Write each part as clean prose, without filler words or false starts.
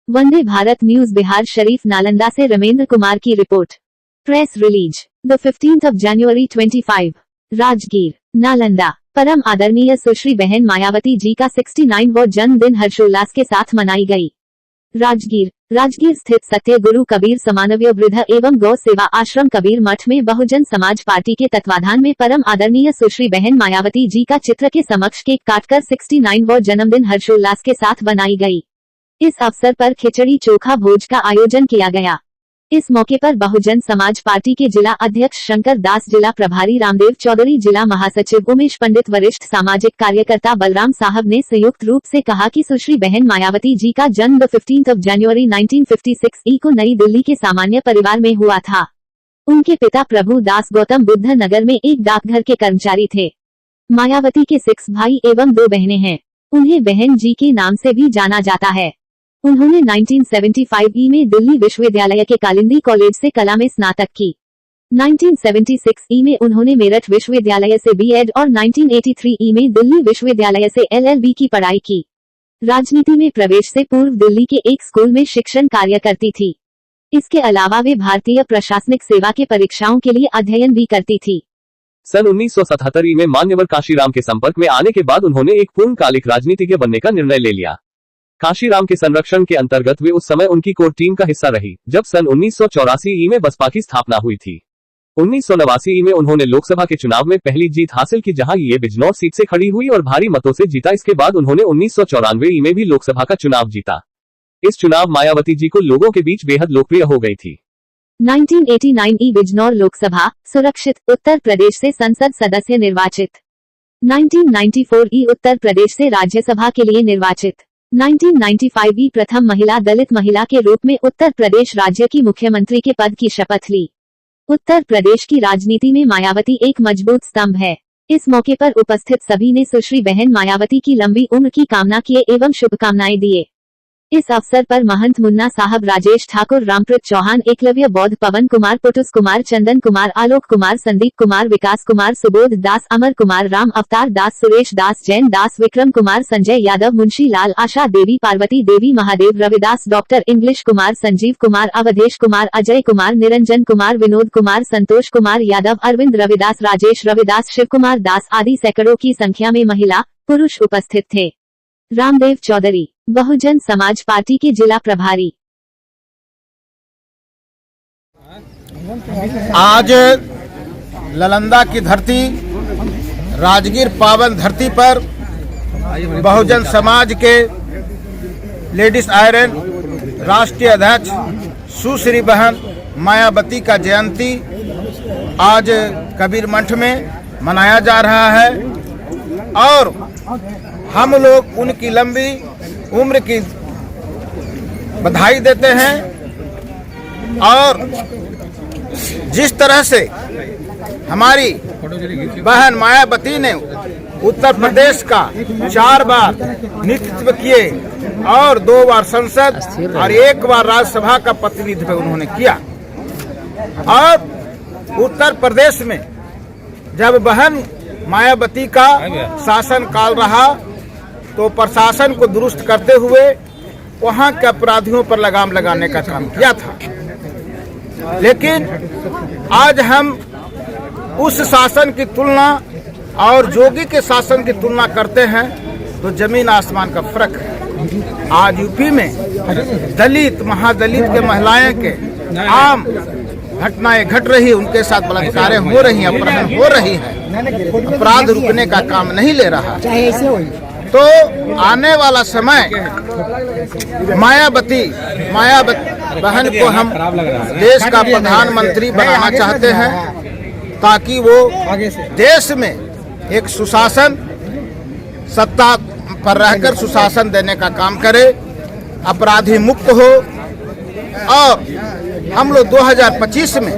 Vande Bharat news Bihar Sharif Nalanda से रमेंद्र कुमार की report. Press release the 15th of January 25। Rajgir Nalanda. परम आदरणीय सुश्री बहन मायावती जी का 69वां जन्मदिन हर्षोल्लास के साथ मनाई गई। राजगीर स्थित सत्य गुरु कबीर समानव्य वृद्ध एवं गौ सेवा आश्रम कबीर मठ में बहुजन समाज पार्टी के तत्वाधान में परम आदरणीय सुश्री बहन मायावती जी का चित्र के समक्ष केक काटकर 69वां जन्मदिन हर्षोल्लास के साथ बनाई गई। इस अवसर पर खिचड़ी चोखा भोज का आयोजन किया गया। इस मौके पर बहुजन समाज पार्टी के जिला अध्यक्ष शंकर दास, जिला प्रभारी रामदेव चौधरी, जिला महासचिव उमेश पंडित, वरिष्ठ सामाजिक कार्यकर्ता बलराम साहब ने संयुक्त रूप से कहा कि सुश्री बहन मायावती जी का जन्म 15th of January 1956 को नई दिल्ली के सामान्य परिवार में हुआ था। उनके पिता प्रभु दास गौतम बुद्ध नगर में एक डाकघर के कर्मचारी थे। मायावती के 6 भाई एवं 2 बहनें हैं। उन्हें बहन जी के नाम से भी जाना जाता है। उन्होंने 1975 में दिल्ली विश्वविद्यालय के कालिंदी कॉलेज से कला में स्नातक की। 1976 में उन्होंने मेरठ विश्वविद्यालय से बीएड और 1983 में दिल्ली विश्वविद्यालय से एलएलबी की पढ़ाई की। राजनीति में प्रवेश से पूर्व दिल्ली के एक स्कूल में शिक्षण कार्य करती थी। इसके अलावा वे भारतीय प्रशासनिक सेवा के परीक्षाओं के लिए अध्ययन भी करती थी। सन 1977 में मान्यवर काशीराम के संपर्क में आने के बाद उन्होंने एक पूर्णकालिक राजनीतिज्ञ बनने का निर्णय ले लिया। काशीराम के संरक्षण के अंतर्गत वे उस समय उनकी कोर टीम का हिस्सा रही, जब सन 1984 में बसपा की स्थापना हुई थी। 1989 में उन्होंने लोकसभा के चुनाव में पहली जीत हासिल की, जहां ये बिजनौर सीट से खड़ी हुई और भारी मतों से जीता। इसके बाद उन्होंने 1994 में भी लोकसभा का चुनाव जीता। इस चुनाव मायावती जी को लोगों के बीच बेहद लोकप्रिय हो गई थी। 1989 बिजनौर लोकसभा सुरक्षित, उत्तर प्रदेश से संसद सदस्य निर्वाचित। 1994 उत्तर प्रदेश से राज्यसभा के लिए निर्वाचित। 1995 प्रथम महिला दलित महिला के रूप में उत्तर प्रदेश राज्य की मुख्यमंत्री के पद की शपथ ली। उत्तर प्रदेश की राजनीति में मायावती एक मजबूत स्तंभ है। इस मौके पर उपस्थित सभी ने सुश्री बहन मायावती की लंबी उम्र की कामना किए एवं शुभकामनाएं दिए। इस अवसर पर महंत मुन्ना साहब, राजेश ठाकुर, रामप्रीत चौहान, एकलव्य बौद्ध, पवन कुमार, पुटुस कुमार, चंदन कुमार, आलोक कुमार, संदीप कुमार, विकास कुमार, सुबोध दास, अमर कुमार, राम अवतार दास, सुरेश दास, जैन दास, विक्रम कुमार, संजय यादव, मुंशी लाल, आशा देवी, पार्वती देवी, महादेव, रविदास, डॉक्टर इंग्लिश कुमार, संजीव कुमार, अवधेश कुमार, अजय कुमार, निरंजन कुमार, विनोद कुमार, संतोष कुमार यादव, अरविंद रविदास, राजेश रविदास, शिव कुमार दास आदि सैकड़ों की संख्या में महिला पुरुष उपस्थित थे। रामदेव चौधरी, बहुजन समाज पार्टी के जिला प्रभारी। आज नालंदा की धरती, राजगीर पावन धरती पर बहुजन समाज के लेडीज आयरन राष्ट्रीय अध्यक्ष सुश्री बहन मायावती का जयंती आज कबीर मठ में मनाया जा रहा है और हम लोग उनकी लंबी उम्र की बधाई देते हैं। और जिस तरह से हमारी बहन मायावती ने उत्तर प्रदेश का 4 बार नेतृत्व किए और 2 बार संसद और 1 बार राज्यसभा का प्रतिनिधित्व उन्होंने किया। और उत्तर प्रदेश में जब बहन मायावती का शासन काल रहा तो प्रशासन को दुरुस्त करते हुए वहां के अपराधियों पर लगाम लगाने का काम किया था। लेकिन आज हम उस शासन की तुलना और जोगी के शासन की तुलना करते हैं तो जमीन आसमान का फर्क है। आज यूपी में दलित, महादलित के महिलाएं के आम घटनाएं घट रही, उनके साथ बलात्कार हो रही हैं, अपहरण हो रही है। अपराध रुकने का काम नहीं ले रहा। तो आने वाला समय मायावती बहन को हम देश का प्रधानमंत्री बनाना चाहते हैं ताकि वो देश में एक सुशासन, सत्ता पर रहकर सुशासन देने का काम करे, अपराधी मुक्त हो। और हम लोग 2025 में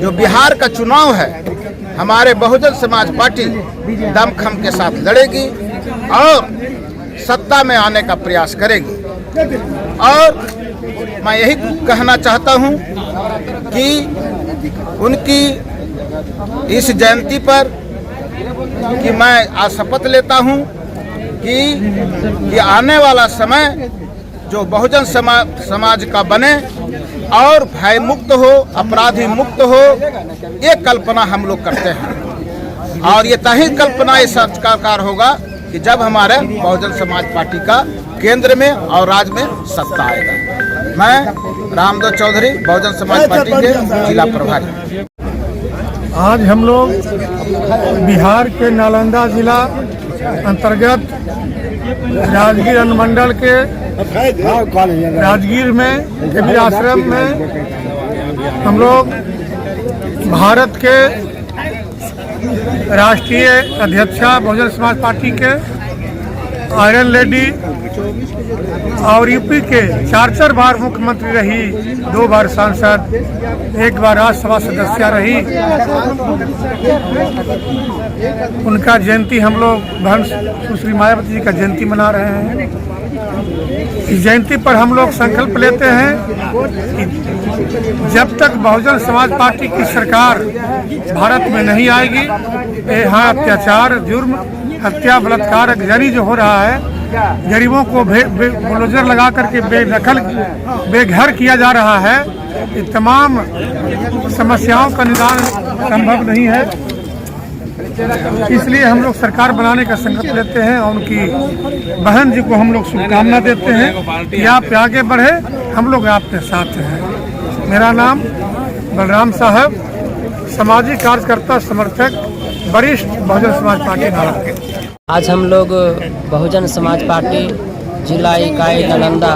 जो बिहार का चुनाव है, हमारे बहुजन समाज पार्टी दमखम के साथ लड़ेगी और सत्ता में आने का प्रयास करेगी। और मैं यही कहना चाहता हूं कि उनकी इस जयंती पर कि मैं आज शपथ लेता हूं कि आने वाला समय जो बहुजन समाज का बने और भय मुक्त हो, अपराधी मुक्त हो, ये कल्पना हम लोग करते हैं। और ये तही कल्पना इस साकार होगा कि जब हमारे बहुजन समाज पार्टी का केंद्र में और राज्य में सत्ता आएगा। मैं रामदेव चौधरी, बहुजन समाज पार्टी के जिला प्रभारी। आज हम लोग बिहार के नालंदा जिला अंतर्गत राजगीर अनुमंडल के राजगीर में कबीर आश्रम में हम लोग भारत के राष्ट्रीय अध्यक्षा बहुजन समाज पार्टी के आयरन लेडी और यूपी के 4 बार मुख्यमंत्री रही, 2 बार सांसद, 1 बार राज्यसभा सदस्य रही, उनका जयंती हम लोग बहन सुश्री मायावती जी का जयंती मना रहे हैं। इस जयंती पर हम लोग संकल्प लेते हैं कि जब तक बहुजन समाज पार्टी की सरकार भारत में नहीं आएगी, यहाँ अत्याचार, जुर्म, हत्या, बलात्कार, अगजनी जो हो रहा है, गरीबों को बुलडोजर लगा करके बेदखल बेघर किया जा रहा है, ये तमाम समस्याओं का निदान संभव नहीं है। इसलिए हम लोग सरकार बनाने का संकल्प लेते हैं और उनकी बहन जी को हम लोग शुभकामना देते हैं कि आप आगे बढ़े, हम लोग आपके साथ हैं। मेरा नाम बलराम साहब, सामाजिक कार्यकर्ता, समर्थक, वरिष्ठ बहुजन समाज पार्टी भारत के। आज हम लोग बहुजन समाज पार्टी जिला इकाई नालंदा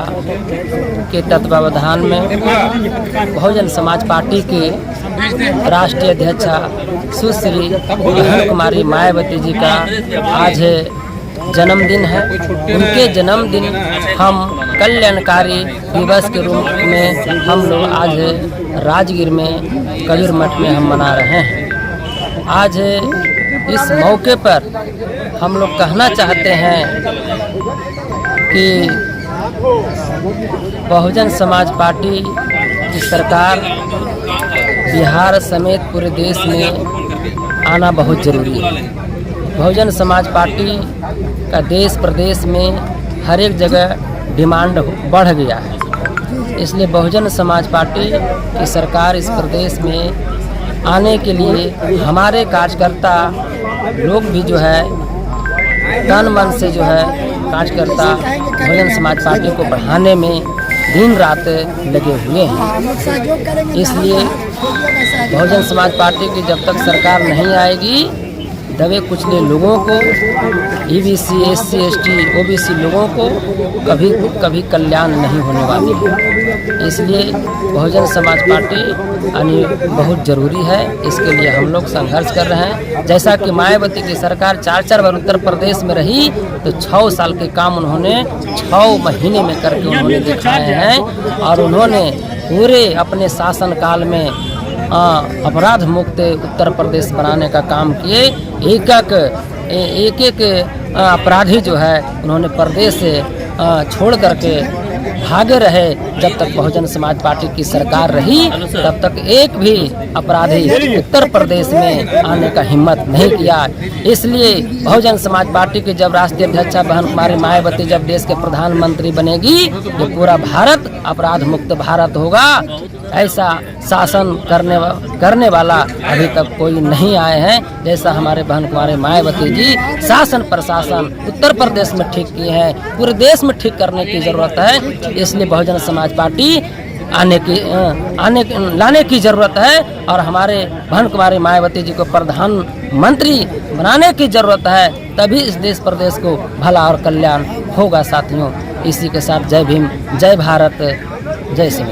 के तत्वावधान में बहुजन समाज पार्टी के राष्ट्रीय अध्यक्षा सुश्री बहन कुमारी मायावती जी का आज जन्मदिन है। उनके जन्मदिन हम कल्याणकारी दिवस के रूप में हम लोग आज राजगीर में कबीर मठ में हम मना रहे हैं। आज इस मौके पर हम लोग कहना चाहते हैं कि बहुजन समाज पार्टी की सरकार बिहार समेत पूरे देश में आना बहुत ज़रूरी है। बहुजन समाज पार्टी का देश प्रदेश में हर एक जगह डिमांड बढ़ गया है, इसलिए बहुजन समाज पार्टी की सरकार इस प्रदेश में आने के लिए हमारे कार्यकर्ता लोग भी जो है तन मन से जो है कार्यकर्ता बहुजन समाज पार्टी को बढ़ाने में दिन रात लगे हुए हैं। इसलिए बहुजन समाज पार्टी की जब तक सरकार नहीं आएगी, दबे कुचले लोगों को, EBC, SC, ST, OBC लोगों को कभी कल्याण नहीं होने वाली है। इसलिए बहुजन समाज पार्टी आनी बहुत ज़रूरी है। इसके लिए हम लोग संघर्ष कर रहे हैं। जैसा कि मायावती की सरकार 4 बार उत्तर प्रदेश में रही, तो 6 साल के काम उन्होंने 6 महीने में करके उन्होंने दिखाए हैं और उन्होंने पूरे अपने शासनकाल में अपराध मुक्त उत्तर प्रदेश बनाने का काम किए। एक अपराधी जो है उन्होंने प्रदेश से छोड़ करके भागे रहे। जब तक बहुजन समाज पार्टी की सरकार रही, तब तक एक भी अपराधी उत्तर प्रदेश में आने का हिम्मत नहीं किया। इसलिए बहुजन समाज पार्टी की जब राष्ट्रीय अध्यक्षा बहन कुमारी मायावती जब देश के प्रधानमंत्री बनेगी, ये पूरा भारत अपराध मुक्त भारत होगा। ऐसा शासन करने वाला अभी तक कोई नहीं आए हैं, जैसा हमारे बहन कुमारी मायावती जी शासन प्रशासन उत्तर प्रदेश में ठीक किए हैं, पूरे देश में ठीक करने की जरूरत है। इसलिए बहुजन समाज पार्टी लाने की जरूरत है और हमारे बहन कुमारी मायावती जी को प्रधानमंत्री बनाने की जरूरत है, तभी इस देश प्रदेश को भला और कल्याण होगा। साथियों, इसी के साथ जय भीम, जय भारत, जय सिंह।